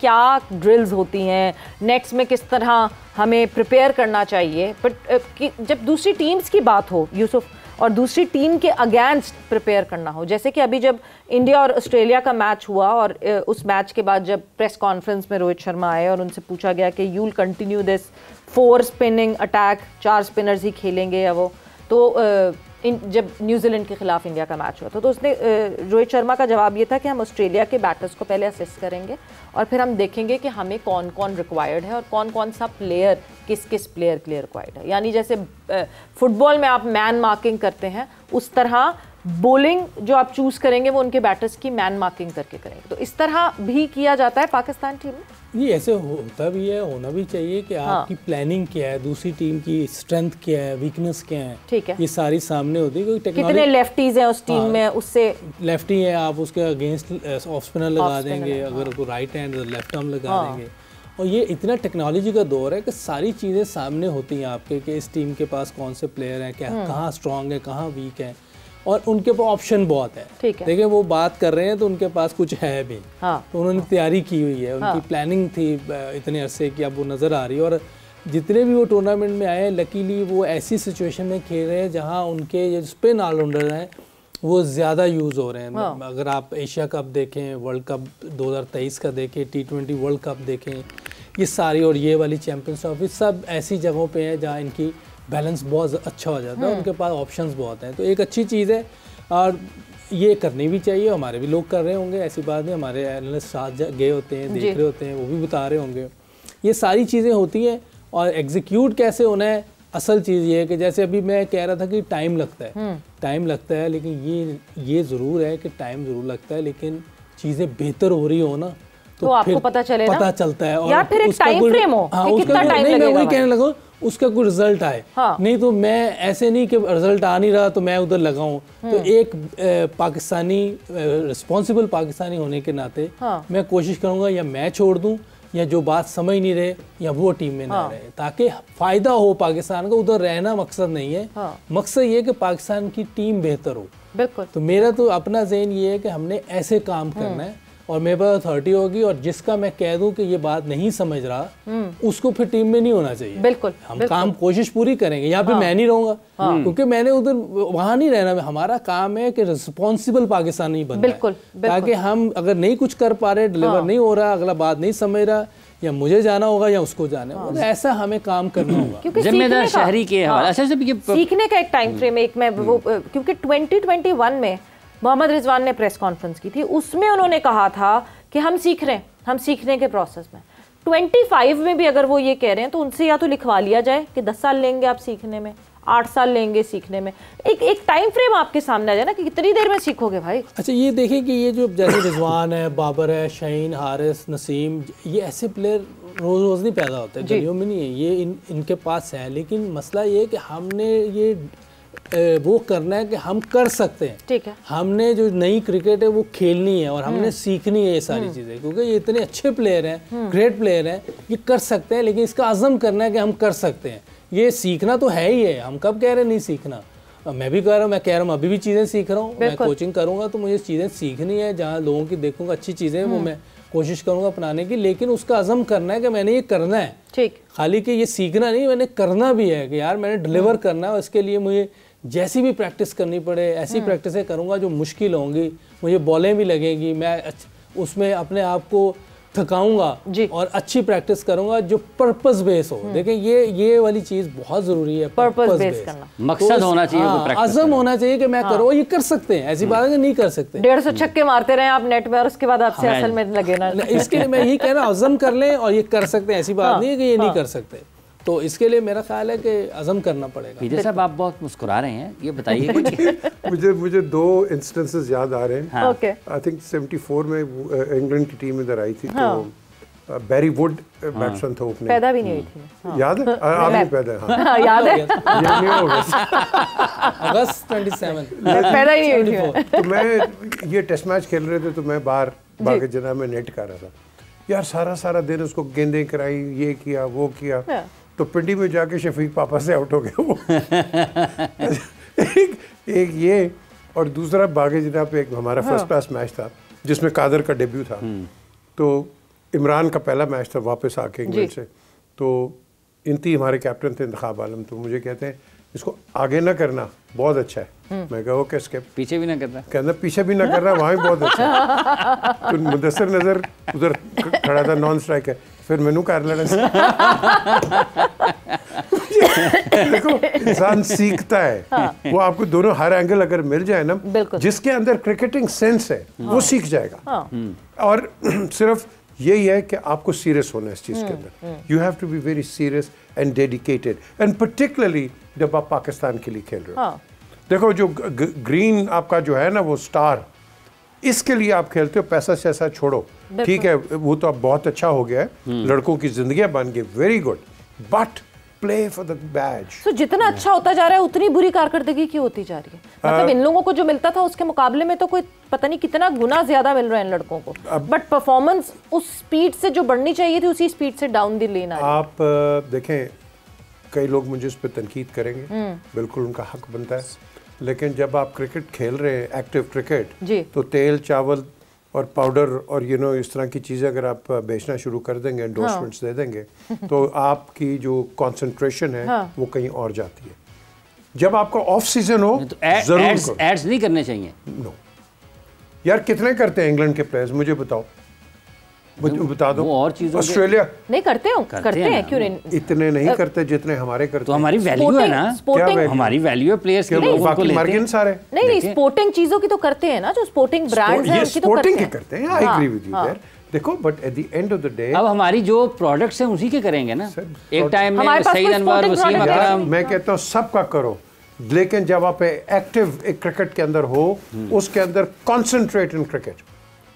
क्या ड्रिल्स होती हैं, नेट्स में किस तरह हमें प्रिपेयर करना चाहिए, बट जब दूसरी टीम्स की बात हो यूसुफ, और दूसरी टीम के अगेंस्ट प्रिपेयर करना हो, जैसे कि अभी जब इंडिया और ऑस्ट्रेलिया का मैच हुआ और उस मैच के बाद जब प्रेस कॉन्फ्रेंस में रोहित शर्मा आए और उनसे पूछा गया कि you will continue this 4 spinning attack, 4 spinners ही खेलेंगे या वो, तो जब न्यूजीलैंड के खिलाफ इंडिया का मैच हुआ था, तो उसने रोहित शर्मा का जवाब ये था कि हम ऑस्ट्रेलिया के बैटर्स को पहले असेस करेंगे और फिर हम देखेंगे कि हमें कौन कौन रिक्वायर्ड है और कौन कौन सा प्लेयर, किस किस प्लेयर के लिए रिक्वायर्ड है। यानी जैसे फुटबॉल में आप मैन मार्किंग करते हैं, उस तरह बॉलिंग जो आप चूज करेंगे वो उनके बैटर्स की मैन मार्किंग करके करेंगे। तो इस तरह भी किया जाता है पाकिस्तान टीम में। ये ऐसे होता भी है, होना भी चाहिए कि आपकी प्लानिंग क्या है, दूसरी टीम की स्ट्रेंथ क्या है, वीकनेस क्या है, ठीक है, ये सारी सामने होती है। क्योंकि कितने लेफ्टीज हैं उस टीम में, उससे लेफ्टी है आप उसके अगेंस्ट ऑफ स्पिनर लगा देंगे, अगर कोई राइट हैंड लेफ्ट आर्म लगा देंगे। और ये इतना टेक्नोलॉजी का दौर है कि सारी चीज़ें सामने होती हैं आपके कि इस टीम के पास कौन से प्लेयर हैं, क्या कहाँ स्ट्रांग है, कहाँ वीक है, और उनके पास ऑप्शन बहुत है। देखिए वो बात कर रहे हैं तो उनके पास कुछ है भी, तो उन्होंने तैयारी की हुई है, उनकी प्लानिंग थी इतने अरसे की, अब वो नज़र आ रही है। और जितने भी वो टूर्नामेंट में आए, लकीली वो ऐसी सिचुएशन में खेल रहे हैं जहाँ उनके जो स्पिन ऑलराउंडर हैं वो ज़्यादा यूज़ हो रहे हैं। अगर आप एशिया कप देखें, वर्ल्ड कप 2023 का देखें, T20 वर्ल्ड कप देखें, ये सारी और ये वाली चैम्पियंस ट्रॉफी सब ऐसी जगहों पे हैं जहाँ इनकी बैलेंस बहुत अच्छा हो जाता है, उनके पास ऑप्शंस बहुत हैं। तो एक अच्छी चीज़ है और ये करनी भी चाहिए, हमारे भी लोग कर रहे होंगे, ऐसी बात नहीं, हमारे एनालिस्ट साथ गए होते हैं, देख रहे होते हैं, वो भी बता रहे होंगे। ये सारी चीज़ें होती हैं और एग्जीक्यूट कैसे होना है, असल चीज़ ये है कि जैसे अभी मैं कह रहा था कि टाइम लगता है, लेकिन ये ज़रूर है कि टाइम ज़रूर लगता है, लेकिन चीज़ें बेहतर हो रही हो ना तो आपको पता चलता है, और यार फिर एक टाइम फ्रेम हो कि कितना टाइम लगेगा। मैं वही कहने लगा, उसका कोई रिजल्ट आए। नहीं तो मैं ऐसे नहीं कि रिजल्ट आ नहीं रहा तो मैं उधर लगाऊं। तो एक पाकिस्तानी, रिस्पॉन्सिबल पाकिस्तानी होने के नाते मैं कोशिश करूंगा या मैं छोड़ दूं या जो बात समझ नहीं रहे या वो टीम में ना रहे, ताकि फायदा हो पाकिस्तान का। उधर रहना मकसद नहीं है, मकसद ये है कि पाकिस्तान की टीम बेहतर हो। बिल्कुल। तो मेरा तो अपना ज़हन ये है कि हमने ऐसे काम करना है, और मेरे पास अथॉरिटी होगी, और जिसका मैं कह दूं कि ये बात नहीं समझ रहा उसको फिर टीम में नहीं होना चाहिए। बिल्कुल, हम काम कोशिश पूरी करेंगे, या फिर मैं नहीं रहूंगा, क्योंकि मैंने उधर वहां नहीं रहना। हमारा काम है कि रिस्पॉन्सिबल पाकिस्तानी बनना है, ताकि हम अगर नहीं कुछ कर पा रहे, डिलीवर नहीं हो रहा, अगला बात नहीं समझ रहा, या मुझे जाना होगा या उसको जाना होगा, ऐसा हमें काम करना होगा। जिम्मेदार शहरी के हवाले से सीखने का एक टाइम फ्रेम, एक मैं वो, क्योंकि 2021 में मोहम्मद रिजवान ने प्रेस कॉन्फ्रेंस की थी, उसमें उन्होंने कहा था कि हम सीख रहे हैं, हम सीखने के प्रोसेस में। 25 में भी अगर वो ये कह रहे हैं तो उनसे या तो लिखवा लिया जाए कि 10 साल लेंगे आप सीखने में, 8 साल लेंगे सीखने में, एक टाइम फ्रेम आपके सामने आ जाए ना कि कितनी देर में सीखोगे भाई। अच्छा ये देखें कि ये जो जैसे रिजवान है, बाबर है, शाहीन, हारिस, नसीम, ये ऐसे प्लेयर रोज़ रोज़ नहीं पैदा होते, गलियों में नहीं है, ये इनके पास है। लेकिन मसला ये है कि हमने ये वो करना है कि हम कर सकते हैं। ठीक है, हमने जो नई क्रिकेट है वो खेलनी है और हमने सीखनी है ये सारी चीज़ें, क्योंकि ये इतने अच्छे प्लेयर हैं, ग्रेट प्लेयर हैं, ये कर सकते हैं। लेकिन इसका अज़म करना है कि हम कर सकते हैं। ये सीखना तो है ही है, हम कब कह रहे हैं नहीं सीखना, मैं भी कह रहा हूँ, मैं कह रहा हूँ अभी भी चीज़ें सीख रहा हूँ। मैं कोचिंग करूँगा तो मुझे चीज़ें सीखनी है, जहाँ लोगों की देखूँगा अच्छी चीज़ें वो मैं कोशिश करूँगा अपनाने की। लेकिन उसका अज़म करना है कि मैंने ये करना है, ठीक, खाली कि ये सीखना नहीं, मैंने करना भी है कि यार मैंने डिलीवर करना है। और इसके लिए मुझे जैसी भी प्रैक्टिस करनी पड़े ऐसी प्रैक्टिसें करूंगा जो मुश्किल होंगी, मुझे बॉलें भी लगेंगी, मैं उसमें अपने आप को थकाऊंगा और अच्छी प्रैक्टिस करूंगा जो पर्पस बेस हो। देखें ये वाली चीज़ बहुत ज़रूरी है, पर्पस बेस करना, मकसद होना चाहिए, अज़म होना चाहिए कि मैं करूँ। ये कर सकते हैं, ऐसी बात है नहीं कर सकते। 150 छक्के मारते रहे आप नेट में और उसके बाद आपसे असल में लगे ना। इसके लिए मैं यही कह रहा हूँ अज़म कर लें और ये कर सकते हैं, ऐसी बात नहीं है कि ये नहीं कर सकते। तो इसके लिए मेरा ख्याल है कि अज़म करना पड़ेगा। विजय साहब आप बहुत मुस्कुरा रहे हैं, ये बताइए कुछ। मुझे 2 इंस्टेंसेस याद आ रहे हैं। आई थिंक 74 में इंग्लैंड की टीम इधर आई थी, तो बैरी वुड बैट्समैन था, उसने पैदा भी नहीं हुई थी, याद है? आप नहीं पैदा? हाँ याद है, अगस्त 27 पैदा ही नहीं हुई थी। तो मैं ये टेस्ट मैच खेल रहे थे, तो मैं बाहर बाकी जना में नेट कर रहा था यार, सारा दिन उसको गेंदें कराई, ये किया वो किया, तो पिंडी में जाके शफीक पापा से आउट हो गया वो। एक ये, और दूसरा बागे जनाब पे एक हमारा फर्स्ट क्लास मैच था जिसमें कादर का डेब्यू था। तो इमरान का पहला मैच था वापस आके इंग्लैंड से, तो इंती हमारे कैप्टन थे इंतखाब आलम, तो मुझे कहते हैं इसको आगे ना करना, बहुत अच्छा है। मैं कहा ओके स्किप, पीछे भी ना करना, कहना पीछे भी ना करना, वहाँ भी बहुत अच्छा है। तो मुदस्सिर नज़र उधर खड़ा था, नॉन स्ट्राइक है, फिर मैनू कर लेना। देखो इंसान सीखता है, वो आपको दोनों हर एंगल अगर मिल जाए ना, जिसके अंदर क्रिकेटिंग सेंस है वो सीख जाएगा। और सिर्फ यही है कि आपको सीरियस होना है इस चीज़ के अंदर। You have to be very serious and dedicated, and particularly जब आप पाकिस्तान के लिए खेल रहे हो। देखो जो ग्रीन आपका जो है ना वो स्टार, इसके लिए आप खेलते हो, पैसा शैसा छोड़ो, ठीक है वो तो अब बहुत अच्छा हो गया है, लड़कों की जिंदगियां बन गई, very good, but play for the badge. तो जितना अच्छा होता जा रहा है उतनी बुरी कारकर्दगी क्यों होती जा रही है? मतलब इन लोगों को जो मिलता था उसके मुकाबले में तो कोई पता नहीं कितना गुना ज्यादा मिल रहा है इन लड़कों को, बट परफॉर्मेंस उस स्पीड से जो बढ़नी चाहिए थी उसी स्पीड से डाउन दी लेन आ रही है। आप देखें, कई लोग मुझे उस पर तनकीद करेंगे, बिल्कुल उनका हक बनता है, लेकिन जब आप क्रिकेट खेल रहे हैं, एक्टिव क्रिकेट, तो तेल चावल और पाउडर और इस तरह की चीज़ें अगर आप बेचना शुरू कर देंगे, एंडोर्समेंट्स दे देंगे, तो आपकी जो कंसंट्रेशन है वो कहीं और जाती है। जब आपका ऑफ सीजन हो तो जरूर एड्स नहीं करने चाहिए। नो यार, कितने करते हैं इंग्लैंड के प्लेयर्स, मुझे बताओ, बता दो। और चीज़ों ऑस्ट्रेलिया नहीं करते हैं क्यों नहीं? इतने नहीं करते जितने हमारे करते। तो हमारी वैल्यू है ना, हमारी वैल्यू है प्लेयर्स की, लोगों को लेते हैं सारे। नहीं, स्पोर्टिंग चीजों की तो करते हैं ना, जो स्पोर्टिंग ब्रांड्स हैं उनकी तो करते हैं। I agree with you there. देखो but at the end of the day अब हमारी जो प्रोडक्ट्स हैं उसी के करेंगे ना। एक टाइम में सईद अनवर, वसीम अकरम, मैं कहता हूँ सबका करो, लेकिन जब आप एक्टिव एक क्रिकेट के अंदर हो, उसके अंदर concentrate in cricket,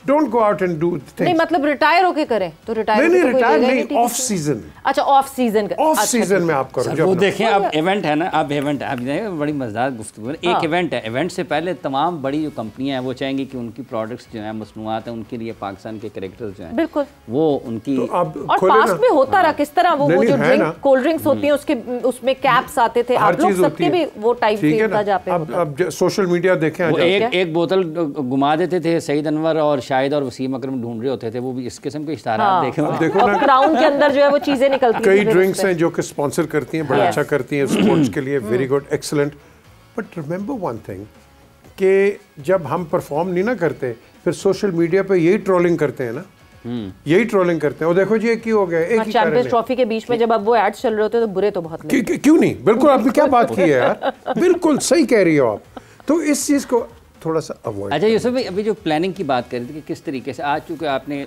don't go out and do things. नहीं मतलब रिटायर होके करें तो रिटायर नहीं, ऑफ सीजन। अच्छा ऑफ सीजन में आप करो। वो देखें अब इवेंट है ना, अब इवेंट है, अब बड़ी मजेदार गुफ्तगू है। एक इवेंट है, इवेंट से पहले तमाम बड़ी जो कंपनियां हैं वो चाहेंगी कि उनकी प्रोडक्ट्स जो हैं, मसनूआत हैं, उनके लिए पाकिस्तान के क्रिकेटर्स जो हैं बिल्कुल वो उनकी और पास्ट में होता रहा किस तरह वो जो ड्रिंक कोल्ड ड्रिंक्स होती हैं उसके उसमें कैप्स आते थे, आप लोग सबके भी वो टाइप था जहाँ पे अब सोशल मीडिया देखें, एक बोतल घुमा देते थे सईद अनवर और शाहिद और वसीम अकरम ढूंढ रहे होते थे, वो भी इस किस्म के इश्तारात देखो ना, क्राउन के अंदर जो है वो चीजें निकलती हैं। कई ड्रिंक्स हैं जो कि स्पॉन्सर करती हैं, बड़ा अच्छा करती हैं स्पोर्ट्स के लिए, very good, excellent. But remember one thing कि जब हम परफॉर्म नहीं ना करते, फिर सोशल मीडिया पे यही ट्रोलिंग करते हैं ना, यही ट्रोलिंग करते हैं। और देखो जी एक ही हो गया, एक ही चैंपियंस ट्रॉफी के बीच में जब अब वो एड्स चल रहे होते हैं तो बुरे तो बहुत लगते। क्यों नहीं, बिल्कुल आपने क्या बात की है यार, बिल्कुल सही कह रही हो आप। तो इस चीज़ को थोड़ा सा अवॉइड। अच्छा यूसुफ भाई, अभी जो प्लानिंग की बात कर रही थी कि किस तरीके से आज चूँकि आपने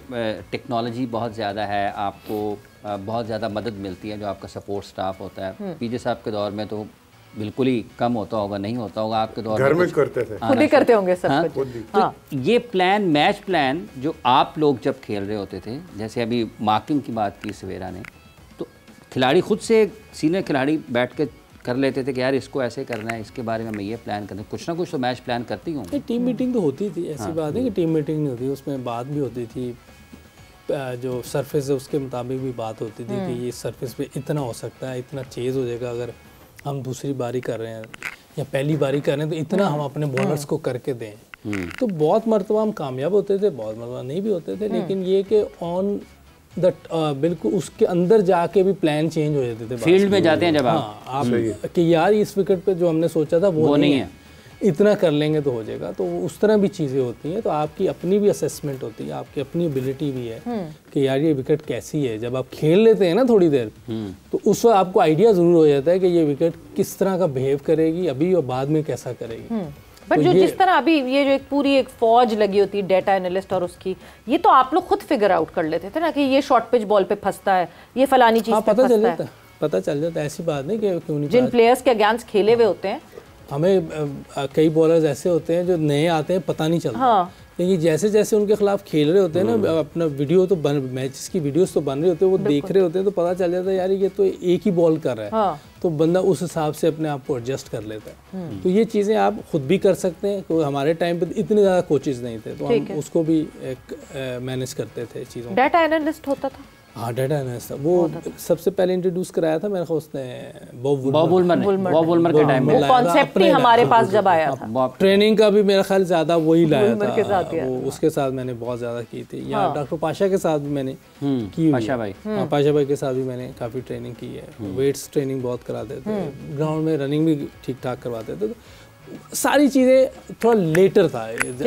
टेक्नोलॉजी बहुत ज़्यादा है, आपको बहुत ज़्यादा मदद मिलती है, जो आपका सपोर्ट स्टाफ होता है, पीजे साहब के दौर में तो बिल्कुल ही कम होता होगा, नहीं होता होगा, आपके दौर घर में करते थे, खुद ही करते होंगे सब कुछ। तो ये प्लान, मैच प्लान जो आप लोग जब खेल रहे होते थे, जैसे अभी मार्किंग की बात की सवेरा ने, तो खिलाड़ी खुद से सीनियर खिलाड़ी बैठ के कर लेते थे कि यार इसको ऐसे करना है, इसके बारे में मैं ये प्लान करना, कुछ ना कुछ तो मैच प्लान करती हूँ। टीम मीटिंग तो होती थी, ऐसी बात है कि टीम मीटिंग नहीं होती, उसमें बात भी होती थी, जो सरफेस है उसके मुताबिक भी बात होती थी कि ये सरफेस पे इतना हो सकता है, इतना चेज़ हो जाएगा अगर हम दूसरी बारी कर रहे हैं या पहली बारी कर रहे हैं, तो इतना हम अपने बॉलर्स को करके दें। तो बहुत मरतबा हम कामयाब होते थे, बहुत मरतबा नहीं भी होते थे, लेकिन ये कि ऑन द बिल्कुल उसके अंदर जाके भी प्लान चेंज हो जाते थे। फील्ड में जाते हैं जब आप कि यार इस विकेट पे जो हमने सोचा था वो नहीं है, इतना कर लेंगे तो हो जाएगा, तो उस तरह भी चीज़ें होती हैं। तो आपकी अपनी भी असेसमेंट होती है, आपकी अपनी एबिलिटी भी है कि यार ये विकेट कैसी है। जब आप खेल लेते हैं ना थोड़ी देर, तो उस वक्त आपको आइडिया ज़रूर हो जाता है कि ये विकेट किस तरह का बिहेव करेगी अभी और बाद में कैसा करेगी। बट जो जिस तरह अभी ये जो एक पूरी एक फौज लगी होती है डेटा एनालिस्ट और उसकी, ये तो आप लोग खुद फिगर आउट कर लेते थे ना कि ये शॉर्ट पिच बॉल पे फंसता है, ये फलानी चीज़ पे फंसता है, पता चल जाता है। ऐसी बात नहीं कि क्यों नहीं, जिन प्लेयर्स के अगेंस्ट खेले हुए होते हैं। हमें कई बॉलर्स ऐसे होते हैं जो नए आते हैं, पता नहीं चलता, लेकिन जैसे जैसे उनके खिलाफ खेल रहे होते हैं ना, अपना वीडियो तो मैचेस की वीडियोस तो बन रहे होते हैं, वो देख रहे होते हैं, तो पता चल जाता है यार ये तो एक ही बॉल कर रहा है, तो बंदा उस हिसाब से अपने आप को एडजस्ट कर लेता है। तो ये चीज़ें आप खुद भी कर सकते हैं। तो हमारे टाइम पे इतने ज़्यादा कोचेज़ नहीं थे, तो हम उसको भी मैनेज करते थे चीज़ों। डाटा एनालिस्ट होता था हाँ डेटा एनालिस्ट था वो, सबसे पहले इंट्रोड्यूस कराया था मेरे को उसने बॉब वुलमर के टाइम में। वो कॉन्सेप्ट ही हमारे पास जब आया था। ट्रेनिंग का भी मेरा ख्याल ज़्यादा वही लाया था, वो उसके साथ मैंने बहुत ज़्यादा की थी। या डॉक्टर पाशा के साथ भी मैंने की, पाशा भाई के साथ भी मैंने काफ़ी ट्रेनिंग की है। वेट्स ट्रेनिंग बहुत कराते थे, ग्राउंड में रनिंग भी ठीक ठाक करवाते थे। सारी चीज़ें थोड़ा लेटर था,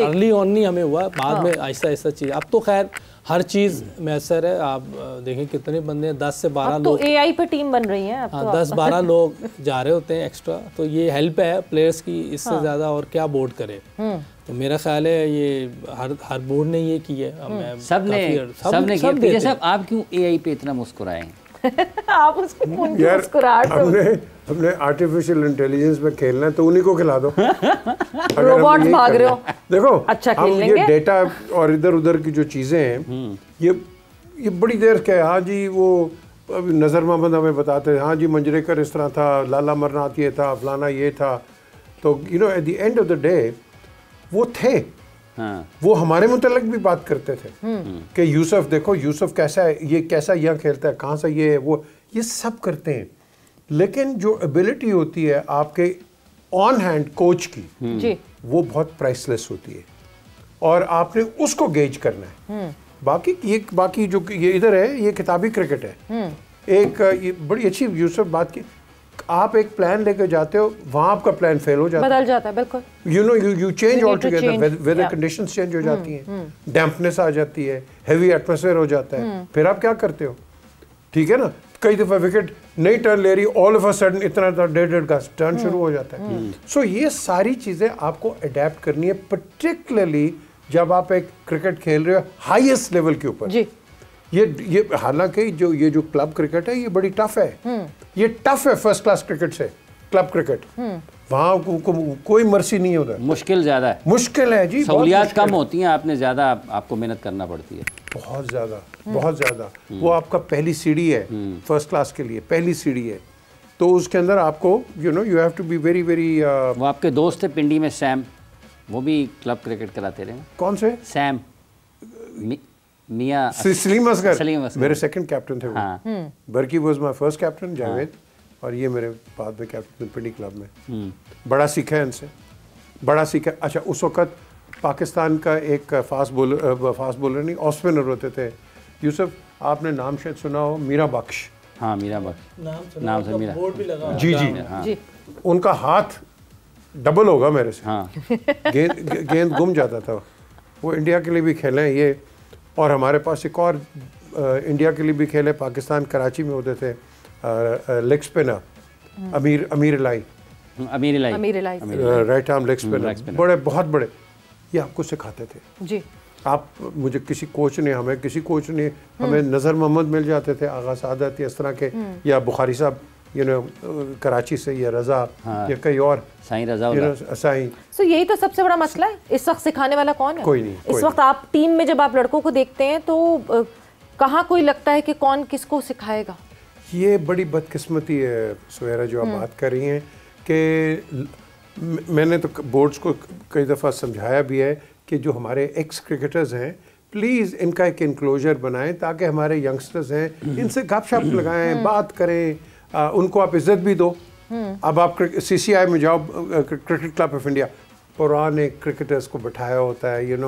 अर्ली ऑन नहीं हमें हुआ, बाद में आहिस्ता आहिस्ता चीज़। अब तो खैर हर चीज़ मैसर है। आप देखें कितने बंदे हैं, 10 से 12 लोग तो एआई पे टीम बन रही है अब। हाँ, 10-12 लोग जा रहे होते हैं एक्स्ट्रा, तो ये हेल्प है प्लेयर्स की, इससे ज़्यादा और क्या बोर्ड करे। तो मेरा ख्याल है ये हर बोर्ड ने ये की है। सबने किया। जैसे आप क्यों एआई पे इतना मुस्कुराए हैं? आप उसको मुस्कुराहट हमने आर्टिफिशियल इंटेलिजेंस में खेलना है तो उन्हीं को खिला दो। रोबोट भाग रहे हो, देखो अच्छा हम ये डेटा और इधर उधर की जो चीजें हैं ये बड़ी देर के, हाँ जी वो नज़र मोहम्मद हमें बताते हैं, हाँ जी मंजरेकर इस तरह था, लाला मरनात ये था, फलाना ये था। तो you know at the end of the day वो थे, वो हमारे मुतल्लिक भी बात करते थे कि यूसुफ देखो, यूसुफ कैसा है, ये कैसा यहाँ खेलता है, कहाँ से ये है, वो ये सब करते हैं। लेकिन जो एबिलिटी होती है आपके ऑन हैंड कोच की जी, वो बहुत प्राइसलेस होती है और आपने उसको गेज करना है। बाकी जो ये इधर है ये किताबी क्रिकेट है। एक ये बड़ी अच्छी यूसुफ बात की, आप एक प्लान लेकर जाते हो, वहाँ आपका प्लान फेल हो जाता है, बदल जाता है। बिल्कुल, you know you change all together, weather conditions change हो जाती हैं, डैम्पनेस आ जाती है, हैवी एटमॉस्फेयर हो जाता है, फिर आप क्या करते हो? ठीक है ना, कई दफ़ा विकेट नहीं टर्न ले रही, ऑल ऑफ अ सडन इतना 1.5 का टर्न शुरू हो जाता है। सो ये सारी चीज़ें आपको अडेप्ट करनी है, पर्टिकुलरली जब आप एक क्रिकेट खेल रहे हो हाईएस्ट लेवल के ऊपर। जी, ये हालांकि ये जो क्लब क्रिकेट है ये बड़ी टफ है, ये टफ है फर्स्ट क्लास क्रिकेट से, क्लब क्रिकेट। वहाँ कोई मर्सी नहीं है उधर, मुश्किल ज़्यादा है, मुश्किल है जी, सहूलियात कम होती हैं, आपने ज़्यादा आपको मेहनत करना पड़ती है, बहुत ज़्यादा। वो आपका पहली सीढ़ी है फर्स्ट क्लास के लिए, पहली सीढ़ी है। तो उसके अंदर आपको you have to be very very. वो आपके दोस्त थे पिंडी में सैम, वो भी क्लब क्रिकेट कराते रहे। कौन से? सैम मियां सलीम असगर मेरे सेकंड कैप्टन थे वो। हाँ। Burki was my first captain, Javed, और ये मेरे बाद में कैप्टन पिंडी क्लब में। बड़ा सीखा है इनसे, बड़ा सीखा। अच्छा, उस वक्त पाकिस्तान का एक फास्ट बॉलर नहीं, ऑफ स्पिनर होते थे यूसुफ, आपने नाम शायद सुना हो, मीरा बख्श। हाँ, मीरा बख्श नाम से मीरा बोर्ड भी लगा। जी, उनका हाथ डबल होगा मेरे से। हाँ। गेंद गुम जाता था। वो इंडिया के लिए भी खेले हैं ये, और हमारे पास एक और इंडिया के लिए भी खेले, पाकिस्तान कराची में होते थे, लेग स्पिनर अमीर इलाई, राइट आर्म लेग स्पिनर, बड़े बहुत बड़े, ये आपको सिखाते थे जी। आप मुझे किसी कोच ने हमें नज़र मोहम्मद मिल जाते थे, आगा सादत, इस तरह के, या बुखारी साहब कराची से, या रज़ा, या कई और साईं रज़ा, साईं। सो यही तो सबसे बड़ा मसला है, इस वक्त सिखाने वाला कौन है? कोई नहीं। इस वक्त आप टीम में जब आप लड़कों को देखते हैं तो कहाँ कोई लगता है कि कौन किसको सिखाएगा? ये बड़ी बदकिस्मती है सुहेरा जो आप बात कर रही हैं, कि मैंने तो बोर्ड्स को कई दफ़ा समझाया भी है कि जो हमारे एक्स क्रिकेटर्स हैं, प्लीज़ इनका एक इनक्लोजर बनाएं ताकि हमारे यंगस्टर्स हैं इनसे गपशप लगाएं, बात करें, उनको आप इज्जत भी दो। अब आप CCI में जाओ, क्रिकेट क्लब ऑफ इंडिया, पुराने क्रिकेटर्स को बैठाया होता है,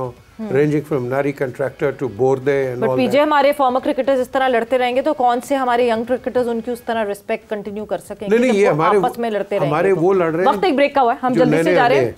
ranging from Nari Contractor to Borde and all that. हमारे फॉर्मर क्रिकेटर्स इस तरह लड़ते रहेंगे तो कौन से हमारे यंग क्रिकेटर्स उनकी उस तरह रिस्पेक्ट कंटिन्यू कर सकेंगे? नहीं, ये हमारे आपस में लड़ते रहेंगे। हमारे वो लड़ रहे हैं। वक्त एक ब्रेक का हुआ है, हम जल्दी से जा रहे हैं।